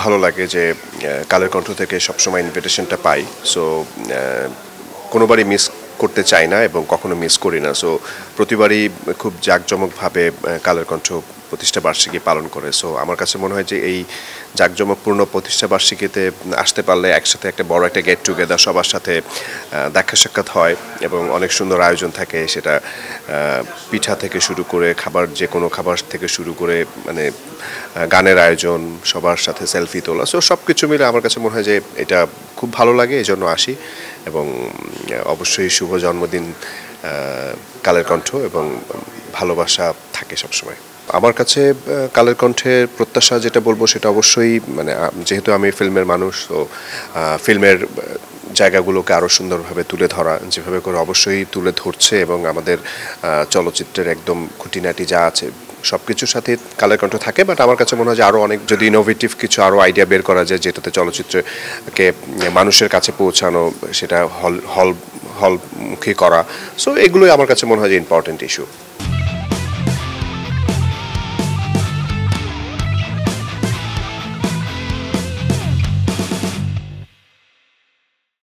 ভালো লাগে যে কালের কণ্ঠ থেকে সবসময় ইনভিটেশনটা পাই। সো কোনোবারই মিস করতে চাই না এবং কখনো মিস করি না। সো প্রতিবারই খুব জাঁকজমকভাবে কালের কণ্ঠ প্রতিষ্ঠা বার্ষিকী পালন করে। সো আমার কাছে মনে হয় যে এই জাঁকজমকপূর্ণ প্রতিষ্ঠা বার্ষিকীতে আসতে পারলে একসাথে একটা বড় একটা গেট টুগেদার সবার সাথে দেখা সাক্ষাৎ হয় এবং অনেক সুন্দর আয়োজন থাকে। সেটা পিঠা থেকে শুরু করে খাবার, যে কোনো খাবার থেকে শুরু করে মানে গানের আয়োজন, সবার সাথে সেলফি তোলা। সো সব কিছু মিলে আমার কাছে মনে হয় যে এটা খুব ভালো লাগে, এই জন্য আসি। এবং অবশ্যই শুভ জন্মদিন কালের কণ্ঠ, এবং ভালোবাসা থাকে সবসময়। আমার কাছে কালের কণ্ঠের প্রত্যাশা যেটা বলবো সেটা অবশ্যই মানে যেহেতু আমি ফিল্মের মানুষ, তো ফিল্মের জায়গাগুলোকে আরও সুন্দরভাবে তুলে ধরা, যেভাবে করে অবশ্যই তুলে ধরছে, এবং আমাদের চলচ্চিত্রের একদম খুঁটিনাটি যা আছে সব কিছুর সাথে কালের কণ্ঠ থাকে। বাট আমার কাছে মনে হয় যে আরও অনেক যদি ইনোভেটিভ কিছু আরও আইডিয়া বের করা যায় যেটাতে চলচ্চিত্রকে মানুষের কাছে পৌঁছানো, সেটা হলমুখী করা। সো এগুলোই আমার কাছে মনে হয় যে ইম্পর্টেন্ট ইস্যু।